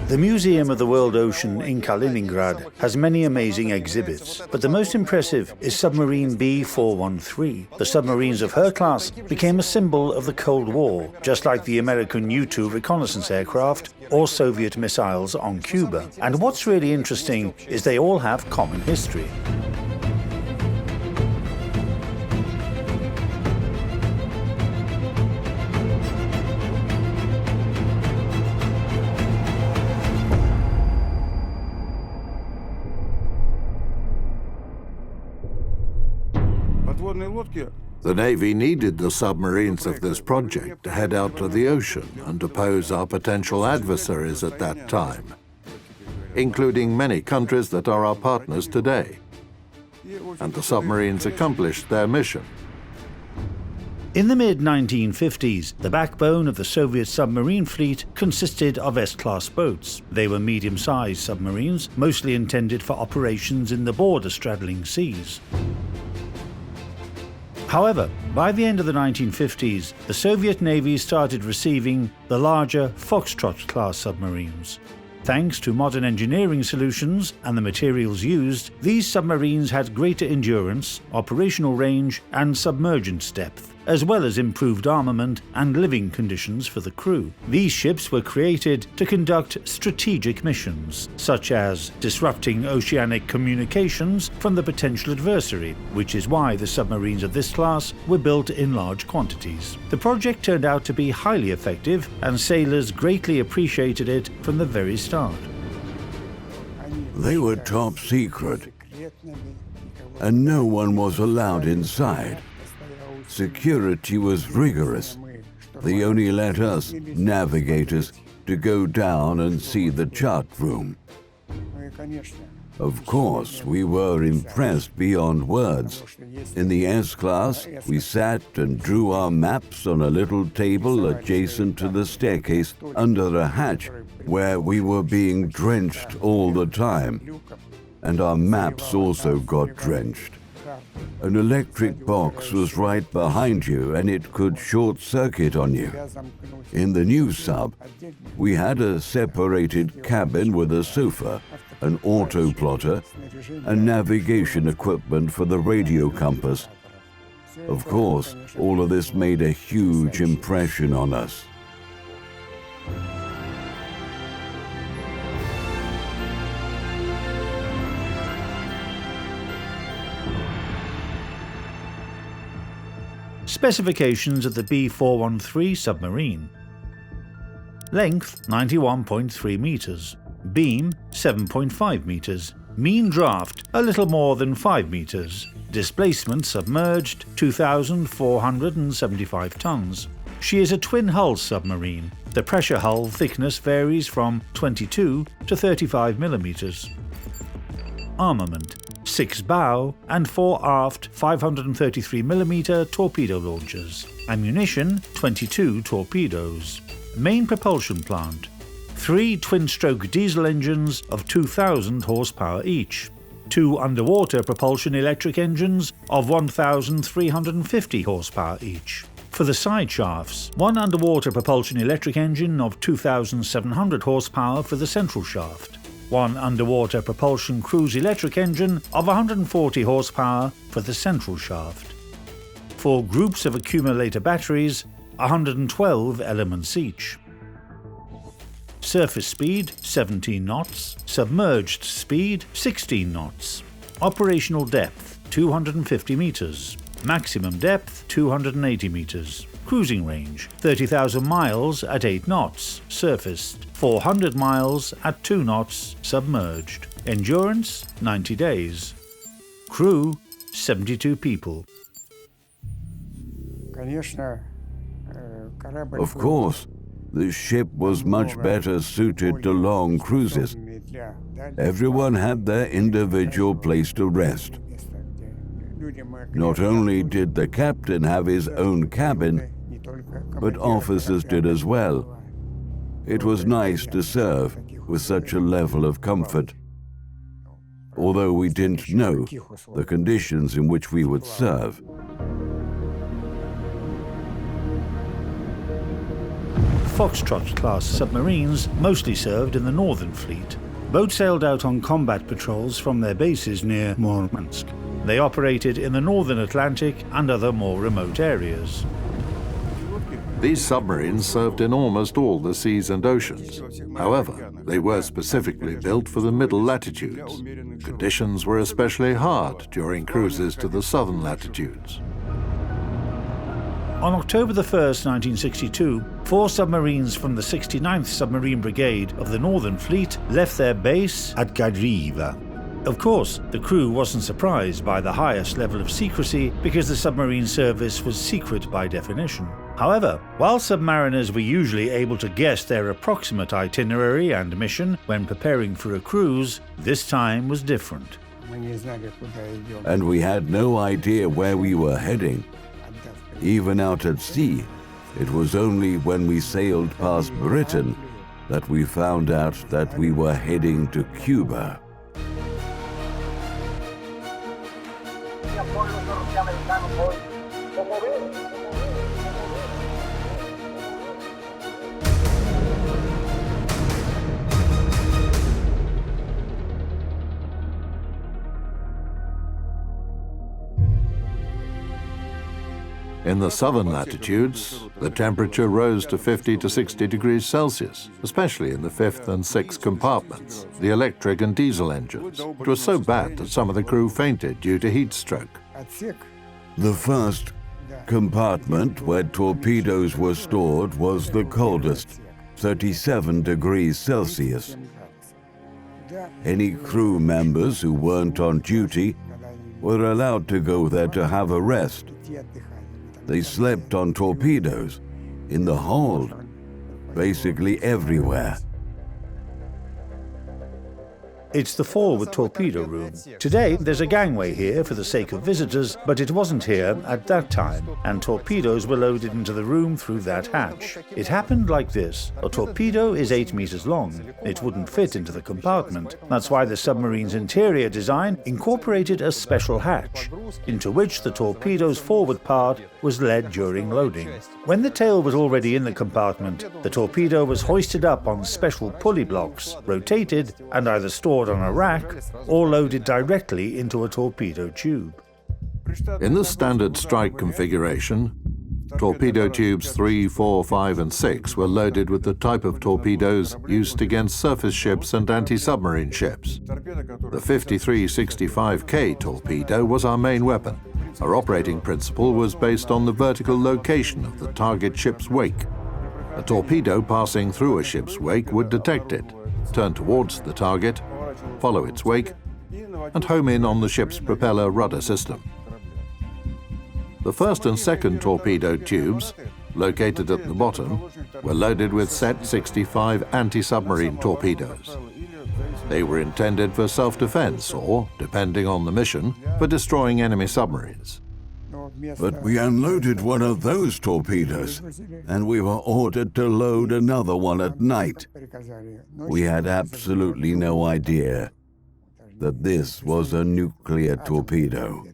The Museum of the World Ocean in Kaliningrad has many amazing exhibits, but the most impressive is submarine B-413. The submarines of her class became a symbol of the Cold War, just like the American U-2 reconnaissance aircraft or Soviet missiles on Cuba. And what's really interesting is they all have common history. The Navy needed the submarines of this project to head out to the ocean and oppose our potential adversaries at that time, including many countries that are our partners today. And the submarines accomplished their mission. In the mid-1950s, the backbone of the Soviet submarine fleet consisted of S-class boats. They were medium-sized submarines, mostly intended for operations in the border-straddling seas. However, by the end of the 1950s, the Soviet Navy started receiving the larger Foxtrot-class submarines. Thanks to modern engineering solutions and the materials used, these submarines had greater endurance, operational range, and submergence depth, as well as improved armament and living conditions for the crew. These ships were created to conduct strategic missions, such as disrupting oceanic communications from the potential adversary, which is why the submarines of this class were built in large quantities. The project turned out to be highly effective, and sailors greatly appreciated it from the very start. They were top secret, and no one was allowed inside. Security was rigorous. They only let us, navigators, to go down and see the chart room. Of course, we were impressed beyond words. In the S-class, we sat and drew our maps on a little table adjacent to the staircase under a hatch where we were being drenched all the time. And our maps also got drenched. An electric box was right behind you and it could short-circuit on you. In the new sub, we had a separated cabin with a sofa, an autoplotter, and navigation equipment for the radio compass. Of course, all of this made a huge impression on us. Specifications of the B-413 submarine. Length 91.3 meters. Beam 7.5 meters. Mean draft a little more than 5 meters. Displacement submerged 2,475 tons. She is a twin-hull submarine. The pressure hull thickness varies from 22 to 35 millimeters. Armament: 6 bow and 4 aft 533mm torpedo launchers. Ammunition: 22 torpedoes. Main propulsion plant: 3 twin-stroke diesel engines of 2,000 horsepower each. 2 underwater propulsion electric engines of 1,350 horsepower each. For the side shafts, 1 underwater propulsion electric engine of 2,700 horsepower for the central shaft. 1 underwater propulsion cruise electric engine of 140 horsepower for the central shaft. 4 groups of accumulator batteries, 112 elements each. Surface speed 17 knots, submerged speed 16 knots. Operational depth 250 meters, maximum depth 280 meters. Cruising range 30,000 miles at 8 knots, surfaced, 400 miles at 2 knots, submerged. Endurance 90 days. Crew 72 people. Of course, the ship was much better suited to long cruises. Everyone had their individual place to rest. Not only did the captain have his own cabin, but officers did as well. It was nice to serve with such a level of comfort, although we didn't know the conditions in which we would serve. Foxtrot-class submarines mostly served in the Northern Fleet. Boats sailed out on combat patrols from their bases near Murmansk. They operated in the Northern Atlantic and other more remote areas. These submarines served in almost all the seas and oceans. However, they were specifically built for the middle latitudes. Conditions were especially hard during cruises to the southern latitudes. On October 1, 1962, 4 submarines from the 69th Submarine Brigade of the Northern Fleet left their base at Gadriva. Of course, the crew wasn't surprised by the highest level of secrecy because the submarine service was secret by definition. However, while submariners were usually able to guess their approximate itinerary and mission when preparing for a cruise, this time was different. And we had no idea where we were heading. Even out at sea, it was only when we sailed past Britain that we found out that we were heading to Cuba. In the southern latitudes, the temperature rose to 50 to 60 degrees Celsius, especially in the 5th and 6th compartments, the electric and diesel engines. It was so bad that some of the crew fainted due to heat stroke. The first compartment where torpedoes were stored was the coldest, 37 degrees Celsius. Any crew members who weren't on duty were allowed to go there to have a rest. They slept on torpedoes, in the hold, basically everywhere. It's the forward torpedo room. Today, there's a gangway here for the sake of visitors, but it wasn't here at that time, and torpedoes were loaded into the room through that hatch. It happened like this. A torpedo is 8 meters long. It wouldn't fit into the compartment. That's why the submarine's interior design incorporated a special hatch, into which the torpedo's forward part was led during loading. When the tail was already in the compartment, the torpedo was hoisted up on special pulley blocks, rotated, and either stored on a rack or loaded directly into a torpedo tube. In the standard strike configuration, torpedo tubes 3, 4, 5 and 6 were loaded with the type of torpedoes used against surface ships and anti-submarine ships. The 5365K torpedo was our main weapon. Our operating principle was based on the vertical location of the target ship's wake. A torpedo passing through a ship's wake would detect it, turn towards the target, follow its wake, and home in on the ship's propeller rudder system. The first and second torpedo tubes, located at the bottom, were loaded with Set 65 anti-submarine torpedoes. They were intended for self-defense or, depending on the mission, for destroying enemy submarines. But we unloaded one of those torpedoes, and we were ordered to load another one at night. We had absolutely no idea that this was a nuclear torpedo.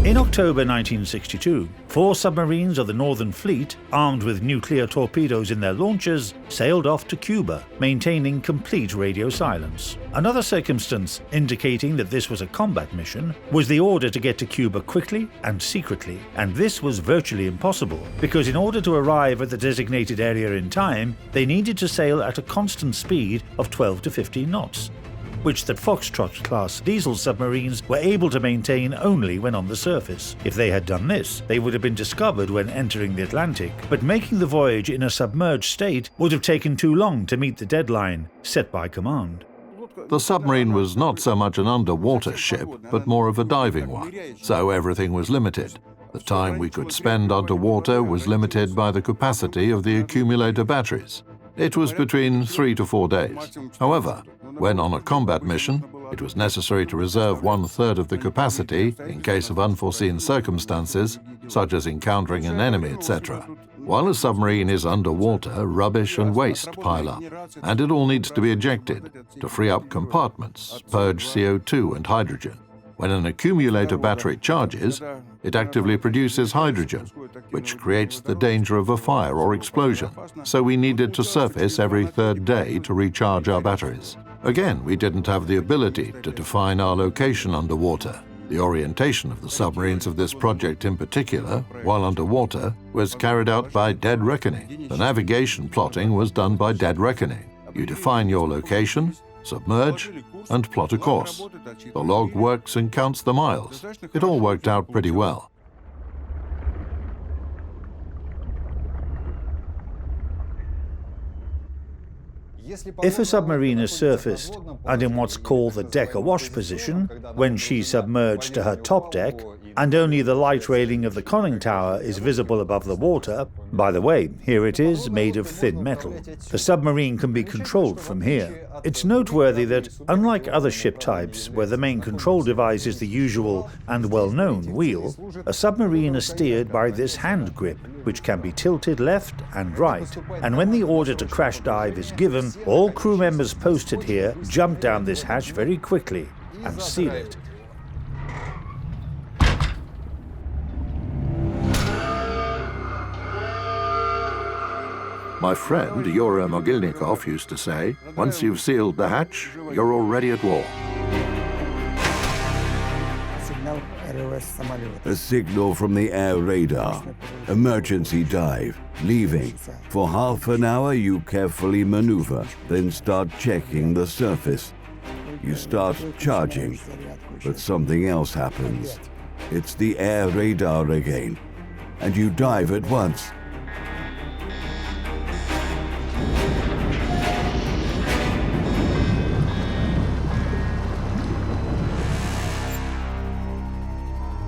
In October 1962, 4 submarines of the Northern Fleet, armed with nuclear torpedoes in their launchers, sailed off to Cuba, maintaining complete radio silence. Another circumstance indicating that this was a combat mission was the order to get to Cuba quickly and secretly, and this was virtually impossible, because in order to arrive at the designated area in time, they needed to sail at a constant speed of 12 to 15 knots. Which the Foxtrot-class diesel submarines were able to maintain only when on the surface. If they had done this, they would have been discovered when entering the Atlantic, but making the voyage in a submerged state would have taken too long to meet the deadline set by command. The submarine was not so much an underwater ship, but more of a diving one, so everything was limited. The time we could spend underwater was limited by the capacity of the accumulator batteries. It was between 3 to 4 days. However, when on a combat mission, it was necessary to reserve 1/3 of the capacity in case of unforeseen circumstances, such as encountering an enemy, etc. While a submarine is underwater, rubbish and waste pile up, and it all needs to be ejected to free up compartments, purge CO2 and hydrogen. When an accumulator battery charges, it actively produces hydrogen, which creates the danger of a fire or explosion. So we needed to surface every third day to recharge our batteries. Again, we didn't have the ability to define our location underwater. The orientation of the submarines of this project in particular, while underwater, was carried out by dead reckoning. The navigation plotting was done by dead reckoning. You define your location, submerge, and plot a course. The log works and counts the miles. It all worked out pretty well. If a submarine is surfaced and in what's called the deck awash position, when she's submerged to her top deck, and only the light railing of the conning tower is visible above the water, by the way, here it is, made of thin metal. The submarine can be controlled from here. It's noteworthy that, unlike other ship types where the main control device is the usual and well-known wheel, a submarine is steered by this hand grip, which can be tilted left and right. And when the order to crash dive is given, all crew members posted here jump down this hatch very quickly and seal it. My friend Yura Mogilnikov used to say, once you've sealed the hatch, you're already at war. A signal from the air radar. Emergency dive. Leaving. For half an hour you carefully maneuver, then start checking the surface. You start charging, but something else happens. It's the air radar again, and you dive at once.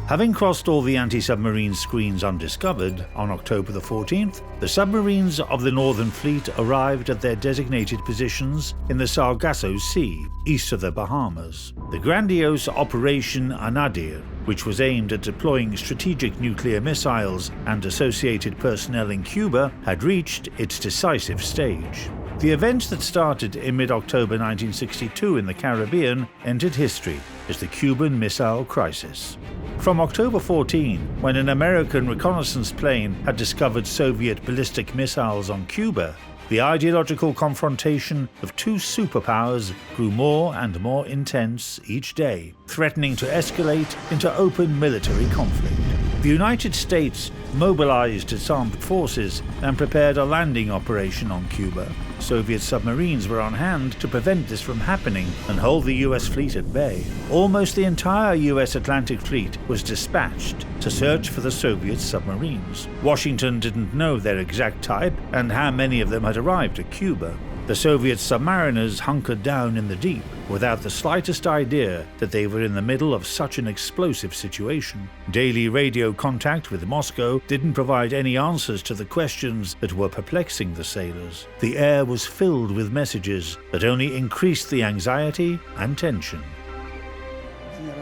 Having crossed all the anti-submarine screens undiscovered, on October the 14th, the submarines of the Northern Fleet arrived at their designated positions in the Sargasso Sea, east of the Bahamas. The grandiose Operation Anadir, which was aimed at deploying strategic nuclear missiles and associated personnel in Cuba, had reached its decisive stage. The events that started in mid-October 1962 in the Caribbean entered history as the Cuban Missile Crisis. From October 14, when an American reconnaissance plane had discovered Soviet ballistic missiles on Cuba, the ideological confrontation of two superpowers grew more and more intense each day, threatening to escalate into open military conflict. The United States mobilized its armed forces and prepared a landing operation on Cuba. Soviet submarines were on hand to prevent this from happening and hold the US fleet at bay. Almost the entire US Atlantic Fleet was dispatched to search for the Soviet submarines. Washington didn't know their exact type and how many of them had arrived at Cuba. The Soviet submariners hunkered down in the deep without the slightest idea that they were in the middle of such an explosive situation. Daily radio contact with Moscow didn't provide any answers to the questions that were perplexing the sailors. The air was filled with messages that only increased the anxiety and tension.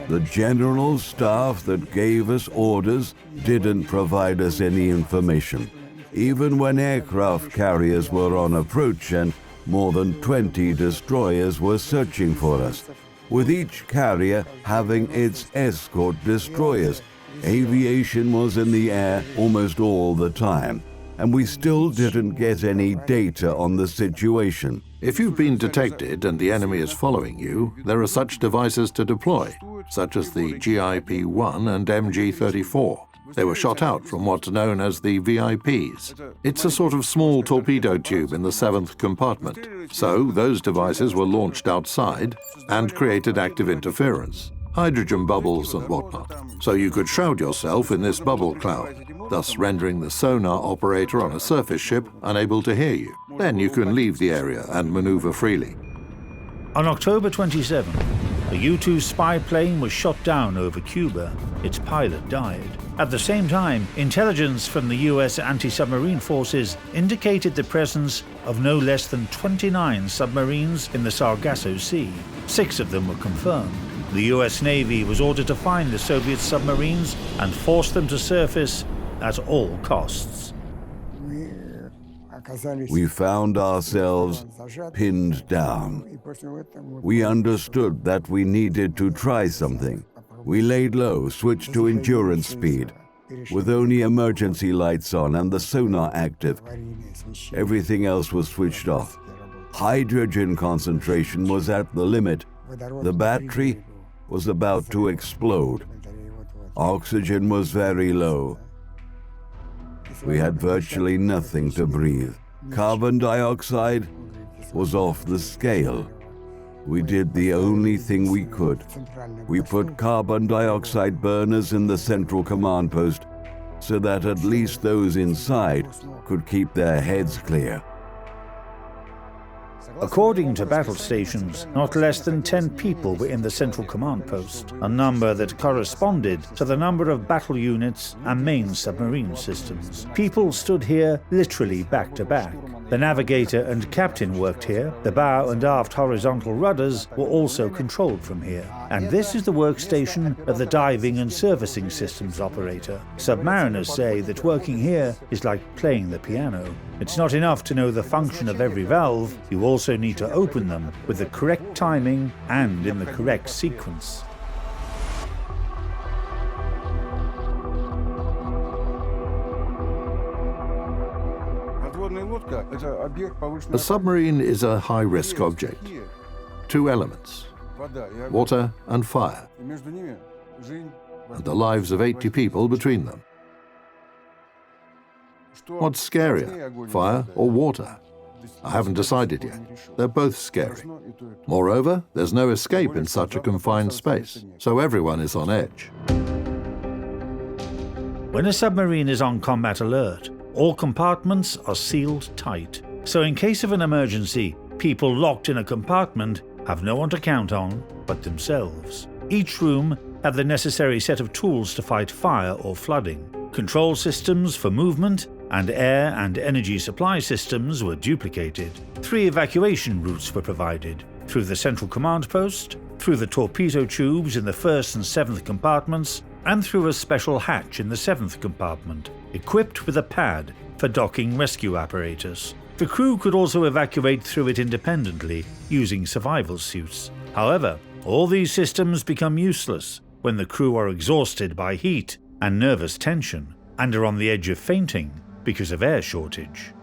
The general staff that gave us orders didn't provide us any information, even when aircraft carriers were on approach and more than 20 destroyers were searching for us, with each carrier having its escort destroyers. Aviation was in the air almost all the time, and we still didn't get any data on the situation. If you've been detected and the enemy is following you, there are such devices to deploy, such as the GIP-1 and MG-34. They were shot out from what's known as the VIPs. It's a sort of small torpedo tube in the 7th compartment. So those devices were launched outside and created active interference, hydrogen bubbles and whatnot. So you could shroud yourself in this bubble cloud, thus rendering the sonar operator on a surface ship unable to hear you. Then you can leave the area and maneuver freely. On October 27, a U-2 spy plane was shot down over Cuba. Its pilot died. At the same time, intelligence from the US anti-submarine forces indicated the presence of no less than 29 submarines in the Sargasso Sea. 6 of them were confirmed. The US Navy was ordered to find the Soviet submarines and force them to surface at all costs. we found ourselves pinned down. We understood that we needed to try something. We laid low, switched to endurance speed, with only emergency lights on and the sonar active. Everything else was switched off. Hydrogen concentration was at the limit. The battery was about to explode. Oxygen was very low. We had virtually nothing to breathe. Carbon dioxide was off the scale. We did the only thing we could. We put carbon dioxide burners in the central command post so that at least those inside could keep their heads clear. According to battle stations, not less than 10 people were in the central command post, a number that corresponded to the number of battle units and main submarine systems. People stood here literally back to back. The navigator and captain worked here. The bow and aft horizontal rudders were also controlled from here. And this is the workstation of the diving and servicing systems operator. Submariners say that working here is like playing the piano. It's not enough to know the function of every valve, you also need to open them with the correct timing and in the correct sequence. A submarine is a high-risk object. Two elements, water and fire, and the lives of 80 people between them. What's scarier, fire or water? I haven't decided yet. They're both scary. Moreover, there's no escape in such a confined space, so everyone is on edge. When a submarine is on combat alert, all compartments are sealed tight. So in case of an emergency, people locked in a compartment have no one to count on but themselves. Each room had the necessary set of tools to fight fire or flooding. Control systems for movement and air and energy supply systems were duplicated. 3 evacuation routes were provided, through the central command post, through the torpedo tubes in the 1st and 7th compartments, and through a special hatch in the 7th compartment, equipped with a pad for docking rescue apparatus. The crew could also evacuate through it independently, using survival suits. However, all these systems become useless when the crew are exhausted by heat and nervous tension, and are on the edge of fainting because of air shortage.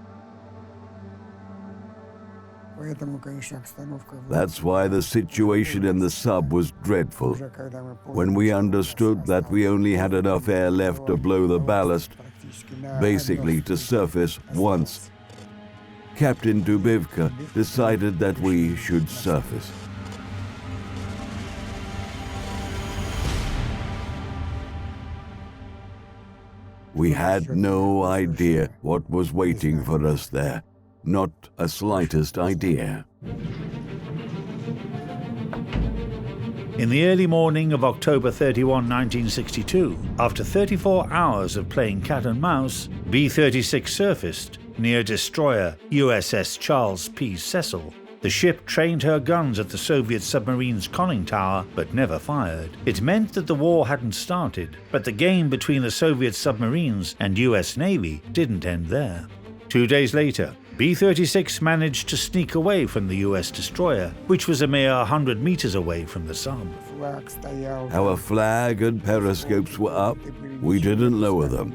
That's why the situation in the sub was dreadful. When we understood that we only had enough air left to blow the ballast, basically to surface once, Captain Dubivka decided that we should surface. We had no idea what was waiting for us there. Not a slightest idea. In the early morning of October 31, 1962, after 34 hours of playing cat and mouse, B-36 surfaced near destroyer USS Charles P. Cecil. The ship trained her guns at the Soviet submarine's conning tower, but never fired. It meant that the war hadn't started, but the game between the Soviet submarines and US Navy didn't end there. 2 days later, B-36 managed to sneak away from the US destroyer, which was a mere 100 meters away from the sub. Our flag and periscopes were up. We didn't lower them.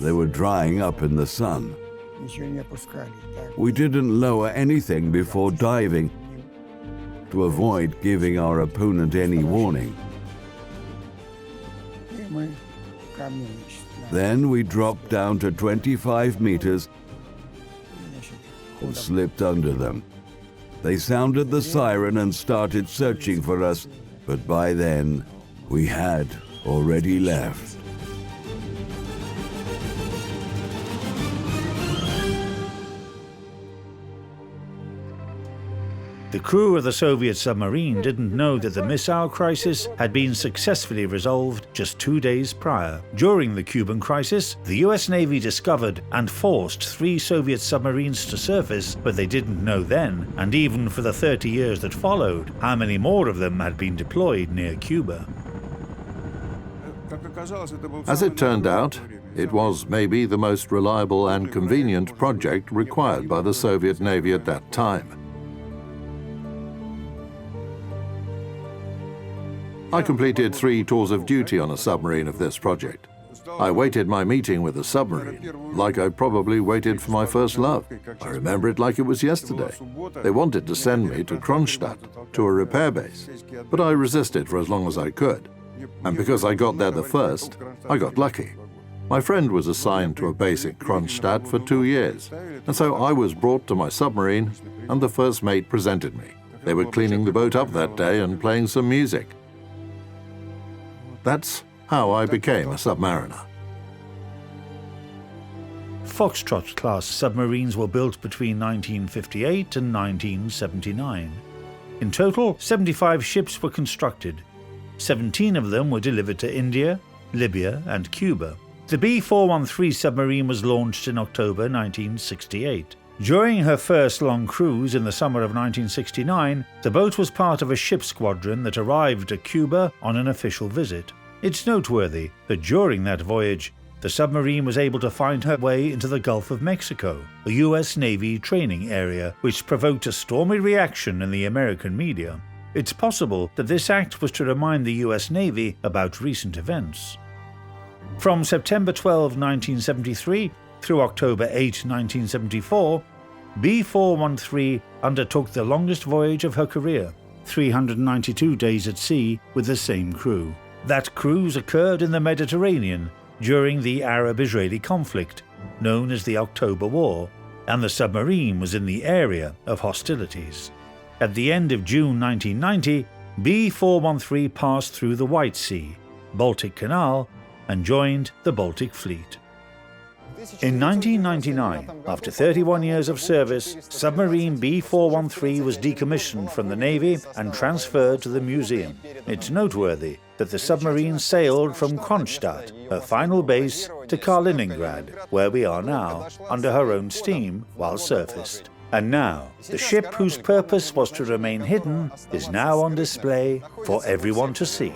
They were drying up in the sun. We didn't lower anything before diving to avoid giving our opponent any warning. Then we dropped down to 25 meters and slipped under them. They sounded the siren and started searching for us, but by then we had already left. The crew of the Soviet submarine didn't know that the missile crisis had been successfully resolved just 2 days prior. During the Cuban Crisis, the US Navy discovered and forced 3 Soviet submarines to surface, but they didn't know then, and even for the 30 years that followed, how many more of them had been deployed near Cuba. As it turned out, It was maybe the most reliable and convenient project required by the Soviet Navy at that time. I completed 3 tours of duty on a submarine of this project. I waited my meeting with the submarine like I probably waited for my first love. I remember it like it was yesterday. They wanted to send me to Kronstadt, to a repair base, but I resisted for as long as I could. And because I got there the first, I got lucky. My friend was assigned to a base at Kronstadt for 2 years, and so I was brought to my submarine, and the first mate presented me. They were cleaning the boat up that day and playing some music. That's how I became a submariner. Foxtrot-class submarines were built between 1958 and 1979. In total, 75 ships were constructed. 17 of them were delivered to India, Libya and Cuba. The B-413 submarine was launched in October 1968. During her first long cruise in the summer of 1969, the boat was part of a ship squadron that arrived at Cuba on an official visit. It's noteworthy that during that voyage, the submarine was able to find her way into the Gulf of Mexico, a US Navy training area, which provoked a stormy reaction in the American media. It's possible that this act was to remind the US Navy about recent events. From September 12, 1973 through October 8, 1974, B-413 undertook the longest voyage of her career, 392 days at sea with the same crew. That cruise occurred in the Mediterranean during the Arab-Israeli conflict, known as the October War, and the submarine was in the area of hostilities. At the end of June 1990, B-413 passed through the White Sea, Baltic Canal, and joined the Baltic Fleet. In 1999, after 31 years of service, submarine B-413 was decommissioned from the Navy and transferred to the museum. It's noteworthy that the submarine sailed from Kronstadt, her final base, to Kaliningrad, where we are now, under her own steam while surfaced. And now, the ship whose purpose was to remain hidden is now on display for everyone to see.